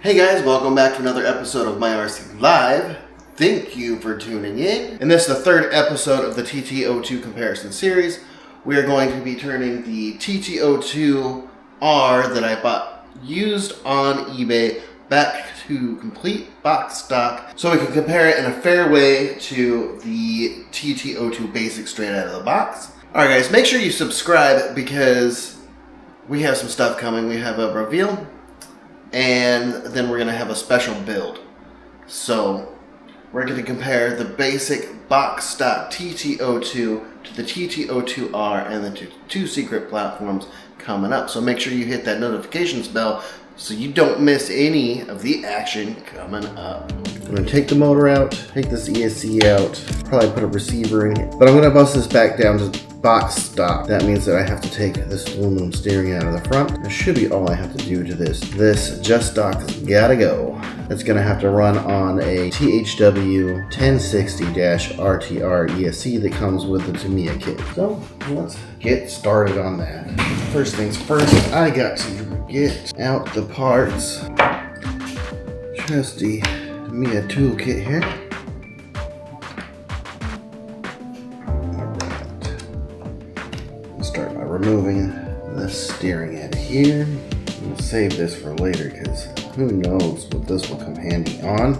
Hey guys, welcome back to another episode of MyRc Live. Thank you for tuning in. And this is the third episode of the TT02 comparison series. We are going to be turning the TT02R that I bought used on eBay back to complete box stock so we can compare it in a fair way to the TT02 Basic straight out of the box. Alright guys, make sure you subscribe because we have some stuff coming. We have a reveal and then we're going to have a special build. So we're going to compare the basic box stock TT02 to the TT02R and the two secret platforms coming up. So make sure you hit that notifications bell so you don't miss any of the action coming up. I'm going to take the motor out, take this ESC out, probably put a receiver in it, but I'm going to bust this back down to box stock. That means that I have to take this aluminum steering out of the front. That should be all I have to do to this. This just stock has gotta go. It's gonna have to run on a THW1060-RTR ESC that comes with the Tamiya kit. So let's get started on that. First things first, I got to get out the parts. Trusty Tamiya toolkit here. Start by removing the steering head here. We'll save this for later because who knows what this will come handy on.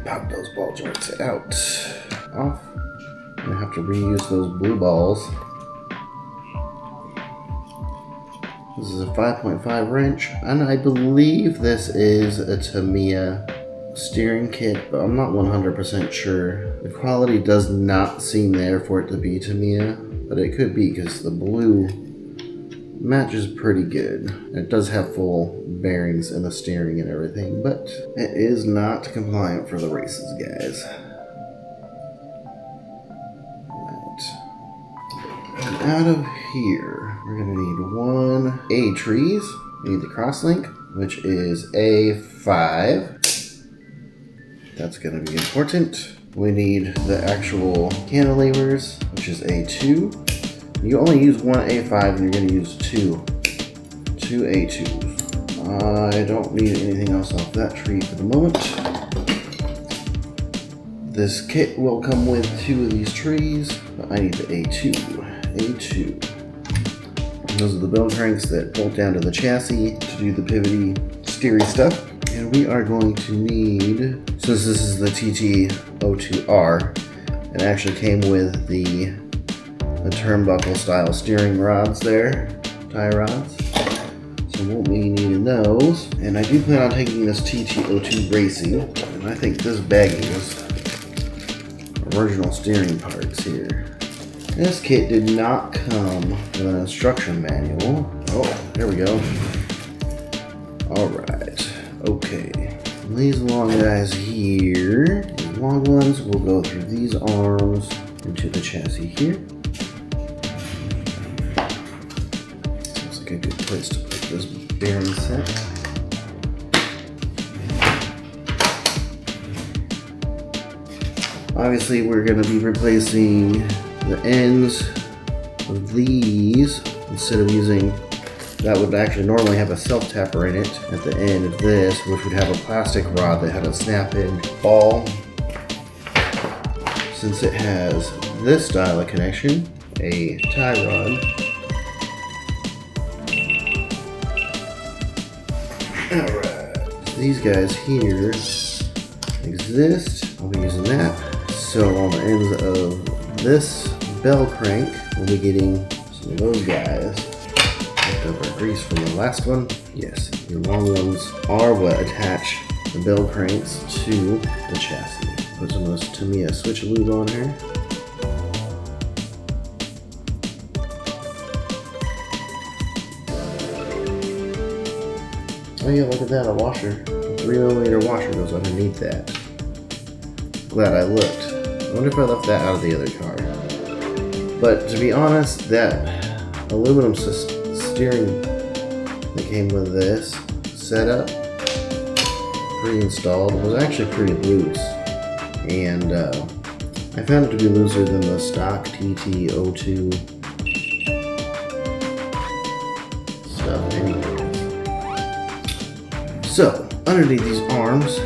Pop those ball joints out. Off. I'm gonna have to reuse those blue balls. This is a 5.5 wrench, and I believe this is a Tamiya steering kit, but I'm not 100% sure. The quality does not seem there for it to be Tamiya, but it could be because the blue matches pretty good. It does have full bearings in the steering and everything, but it is not compliant for the races, guys. Right. Out of here, we're gonna need one A-trees. We need the crosslink, which is A5. That's gonna be important. We need the actual cantilevers, which is A2. You only use one A5 and you're gonna use two A2s. I don't need anything else off that tree for the moment. This kit will come with two of these trees, but I need the A2. Those are the bell cranks that bolt down to the chassis to do the pivotty, steery stuff. And we are going to need, since this is the TT02R, it actually came with the turnbuckle style steering rods there, tie rods. So we'll be needing those. And I do plan on taking this TT02 racing, and I think this baggie is original steering parts here. This kit did not come with an instruction manual. Oh, there we go. Alright, okay. These long guys here, these long ones, will go through these arms into the chassis here. Looks like a good place to put this bearing set. Obviously, we're going to be replacing the ends of these instead of using that would actually normally have a self-tapper in it at the end of this, which would have a plastic rod that had a snap-in ball. Since it has this style of connection, a tie rod. Alright, so these guys here exist. I'll be using that. So on the ends of this bell crank, we'll be getting some of those guys. Leftover grease from the last one. Yes, the long ones are what attach the bell cranks to the chassis. Put some of this Tamiya switch lube on here. Oh yeah, look at that, a washer. A 3mm washer goes underneath that. Glad I looked. I wonder if I left that out of the other car. But to be honest, that aluminum steering that came with this setup pre-installed was actually pretty loose, and I found it to be looser than the stock TT02 stuff anyways. So, underneath these arms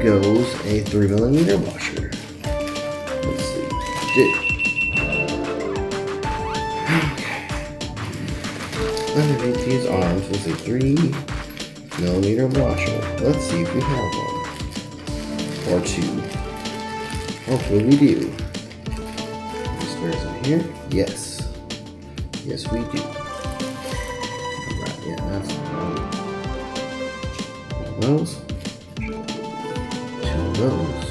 goes a 3mm washer. Let's see. Okay. Underneath these arms is a 3mm washer. Let's see if we have one. Or two. Hopefully we do. Any spares in here? Yes. Yes we do. Alright, yeah, that's one. Those. Two of those.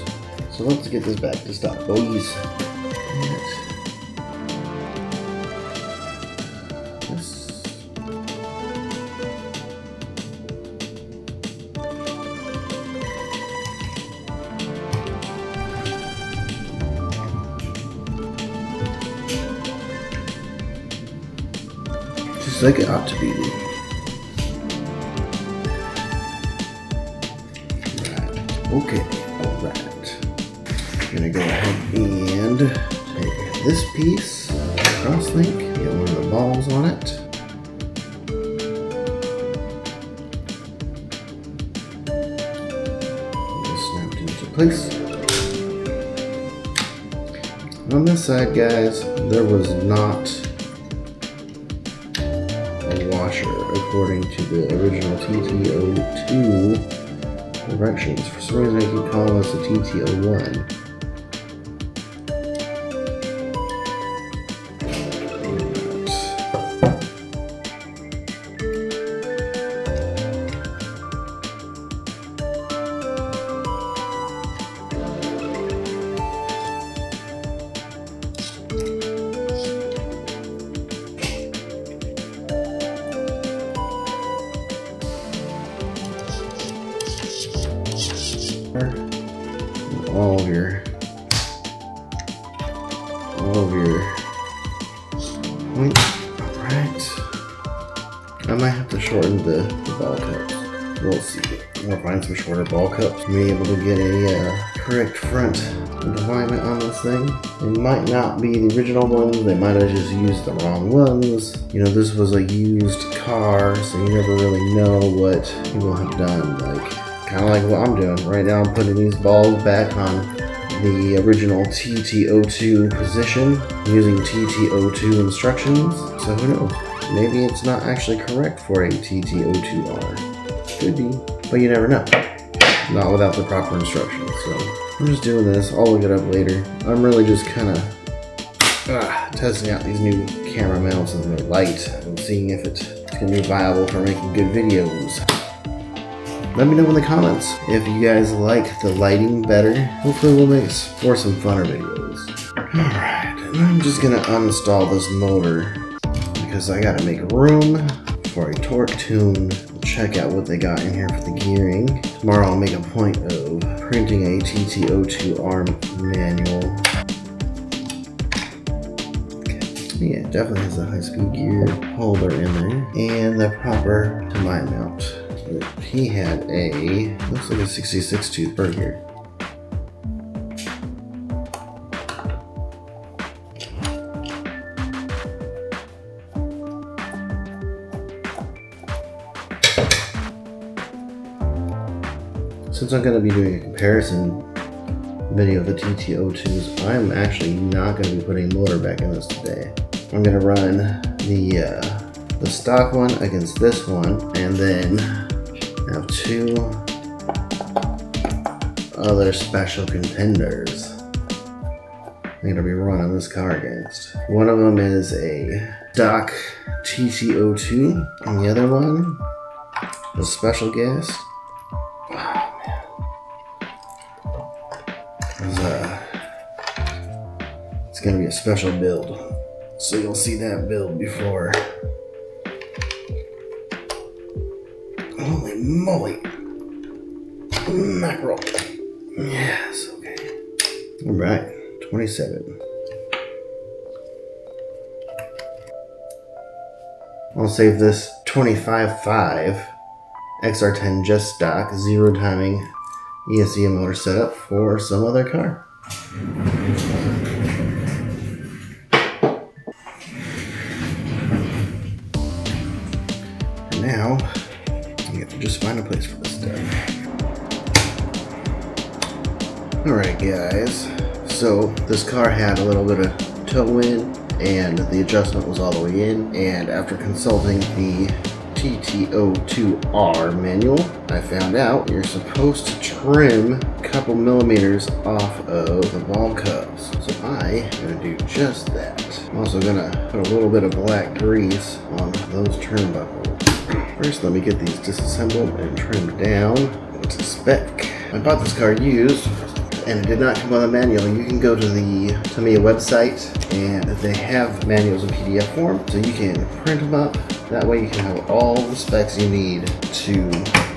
So let's get this back to stock, boys. This. Just like it ought to be. Okay, alright. I'm gonna go ahead and take this piece, cross-link, get one of the balls on it. Just snapped into place. On this side, guys, there was not a washer according to the original TT02 directions. For some reason I keep calling this a TT01. All of your points. Alright. I might have to shorten the ball cups. We'll see. We'll find some shorter ball cups. Be able to get a correct front alignment on this thing. They might not be the original ones. They might have just used the wrong ones. You know, this was a used car, so you never really know what people have done. Like, kind of like what I'm doing. Right now I'm putting these balls back on the original TT02 position using TT02 instructions. So who knows? Maybe it's not actually correct for a TT02R. Could be, but you never know. Not without the proper instructions. So I'm just doing this. I'll look it up later. I'm really just kind of testing out these new camera mounts and the light and seeing if it's going to be viable for making good videos. Let me know in the comments if you guys like the lighting better. Hopefully we'll make for some funner videos. Alright, and I'm just gonna uninstall this motor because I gotta make room for a torque tune. Check out what they got in here for the gearing. Tomorrow I'll make a point of printing a TT02R manual. Yeah, it definitely has a high-speed gear holder in there and the proper Tamiya mount. He had a, looks like a 66 tooth burr here. Since I'm going to be doing a comparison video of the TT02s, I'm actually not going to be putting a motor back in this today. I'm going to run the stock one against this one, and then have two other special contenders I'm going to be running this car against. One of them is a stock TT02, and the other one is a special guest. It's going to be a special build, so you'll see that build before. Holy moly. Mackerel. Yes, okay. Alright, 27. I'll save this 25.5 XR10 just stock, 0 timing, ESC and motor setup for some other car. And now, you have to just find a place for this stuff. Alright guys, so this car had a little bit of toe in, and the adjustment was all the way in, and after consulting the TT02R manual, I found out you're supposed to trim a couple millimeters off of the ball cups. So I am going to do just that. I'm also going to put a little bit of black grease on those turnbuckles. First, let me get these disassembled and trimmed down to spec. I bought this car used, and it did not come with a manual. You can go to the Tamiya website, and they have manuals in PDF form, so you can print them up. That way you can have all the specs you need to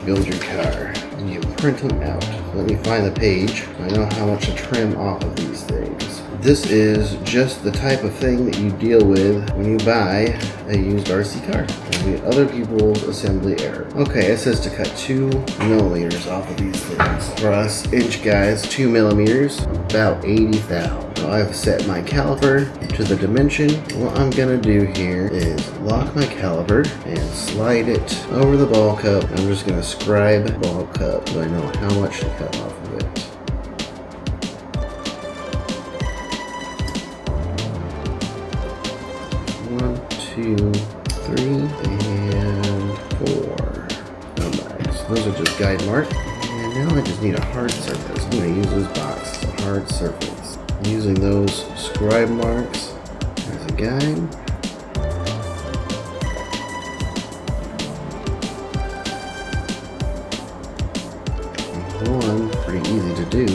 build your car. And you print them out. Let me find the page so I know how much to trim off of these things. This is just the type of thing that you deal with when you buy a used RC car. It'll be other people's assembly error. Okay, it says to cut 2 millimeters off of these things. For us inch guys, 2 millimeters, about 80 thou. So I've set my caliper to the dimension. What I'm gonna do here is lock my caliper and slide it over the ball cup. I'm just gonna scribe ball cup so I know how much to cut off of it. 1, 2, 3, and 4. Alright, so those are just guide marks. And now I just need a hard surface. I'm going to use this box as a hard surface. Using those scribe marks as a guide. One, pretty easy to do.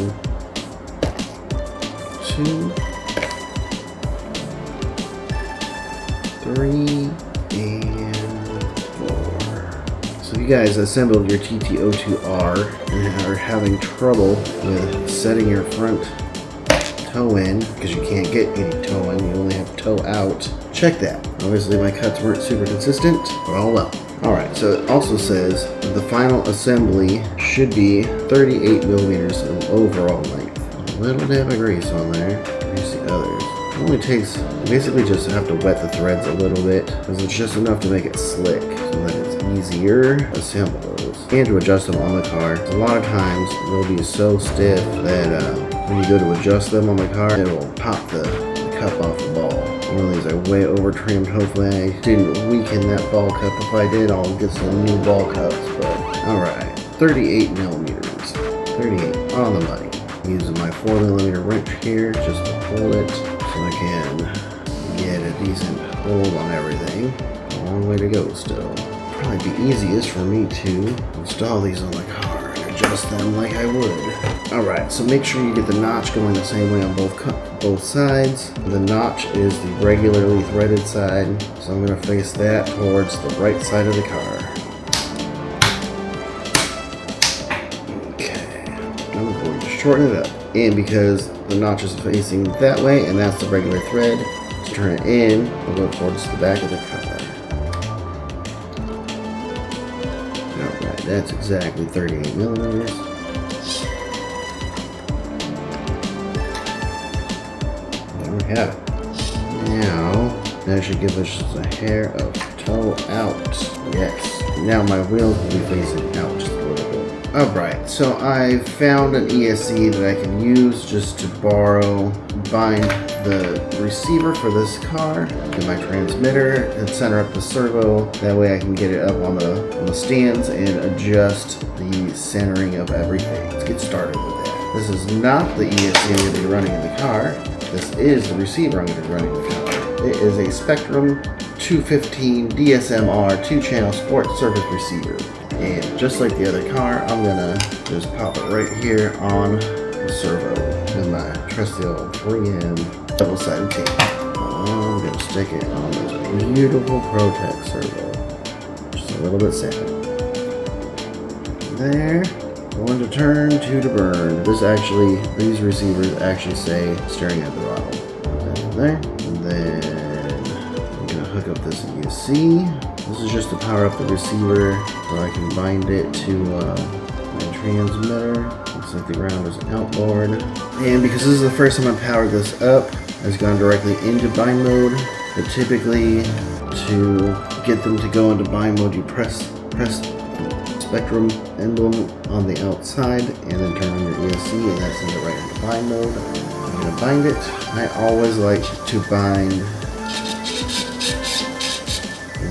2, 3, and 4. So you guys assembled your TT02R and are having trouble with setting your front toe in because you can't get any toe in, you only have toe out. Check that. Obviously my cuts weren't super consistent, but oh well. Alright, so it also says the final assembly should be 38 millimeters of overall length. A little dab of grease on there. Here's the others. It only takes, basically just have to wet the threads a little bit because it's just enough to make it slick so that it's easier to assemble those and to adjust them on the car. A lot of times they'll be so stiff that when you go to adjust them on the car, it will pop the cup off the ball. One of these are way over trimmed. Hopefully I didn't weaken that ball cup. If I did, I'll get some new ball cups. But alright, 38 millimeters. 38 on the money. Using my 4 millimeter wrench here just to hold it so I can get a decent hold on everything. A long way to go still. Probably be easiest for me to install these on the car and adjust them like I would. Alright, so make sure you get the notch going the same way on both sides. The notch is the regularly threaded side, so I'm going to face that towards the right side of the car. Okay, I'm going to shorten it up. And because the notch is facing that way, and that's the regular thread, to turn it in, we'll go towards the back of the car. Alright, that's exactly 38 millimeters. There we have it. Now, that should give us a hair of toe out. Yes. Now my wheels will be facing out just a little bit. Alright, so I found an ESC that I can use just to bind the receiver for this car to my transmitter and center up the servo. That way I can get it up on the stands and adjust the centering of everything. Let's get started with that. This is not the ESC I'm going to be running in the car. This is the receiver I'm going to be running in the car. It is a Spektrum 215 DSMR 2-channel sports service receiver. And just like the other car, I'm gonna just pop it right here on the servo with my trusty old 3M double-sided tape. I'm gonna stick it on this beautiful Protect servo. Just a little bit sad. There. Going to turn, two to burn. These receivers actually say steering at throttle. There. And then I'm gonna hook up this ESC. This is just to power up the receiver so I can bind it to my transmitter. Looks like the ground is outboard. And because this is the first time I powered this up, it's gone directly into bind mode. But typically, to get them to go into bind mode, you press Spektrum emblem on the outside and then turn on your ESC, and that sends it right into bind mode. I'm going to bind it. I always like to bind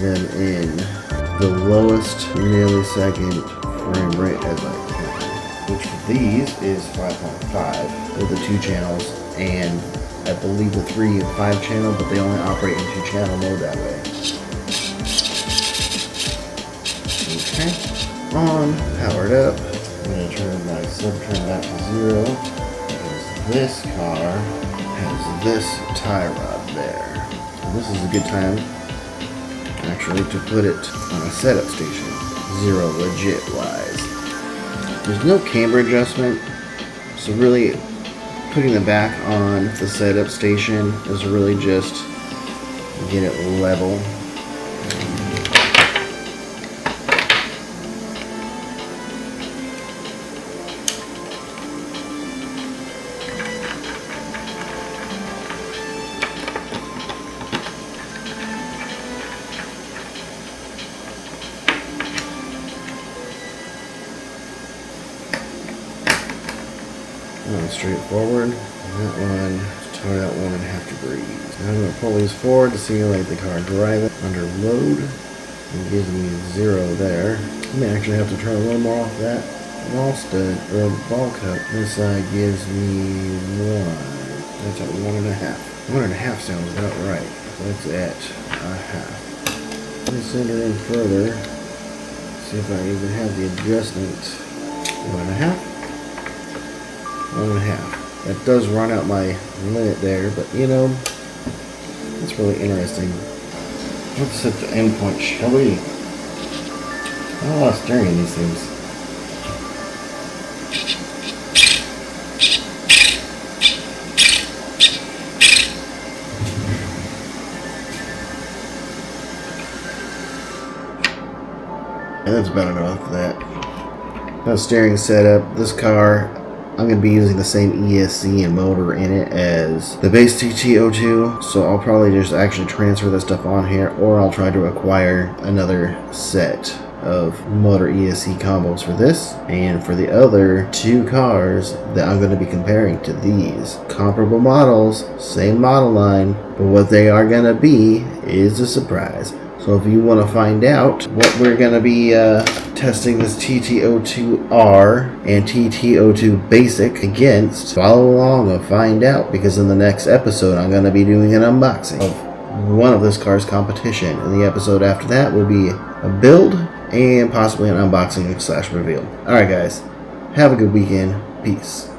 them in the lowest millisecond frame rate as I can, which for these is 5.5 with the 2 channels, and I believe the 3 and 5 channel, but they only operate in 2 channel mode that way. Okay. On, powered up. I'm going to turn my subtrim back to 0 because this car has this tie rod there. And this is a good time actually to put it on a setup station, 0 legit wise. There's no camber adjustment, so really putting the back on the setup station is really just get it level. Straightforward. That one, toward that 1.5 degrees. Now I'm going to pull these forward to simulate the car driving under load. It gives me 0 there. I may actually have to turn a little more off that ball stud or ball cup. This side gives me 1. That's at 1.5. 1.5 sounds about right. That's at 1/2. Let me send it in further. See if I even have the adjustment. 1.5. 1.5. That does run out my limit there, but you know, it's really interesting. Let's set the endpoint, shall we? Not a lot of steering in these things. And that's about enough of that. Now steering setup. This car, I'm going to be using the same ESC and motor in it as the base TT02, so I'll probably just actually transfer this stuff on here, or I'll try to acquire another set of motor ESC combos for this, and for the other 2 cars that I'm going to be comparing to these. Comparable models, same model line, but what they are going to be is a surprise. So if you want to find out what we're going to be testing this TT02R and TT02 Basic against, follow along and find out, because in the next episode I'm going to be doing an unboxing of one of this car's competition. And the episode after that will be a build and possibly an unboxing / reveal. Alright guys, have a good weekend. Peace.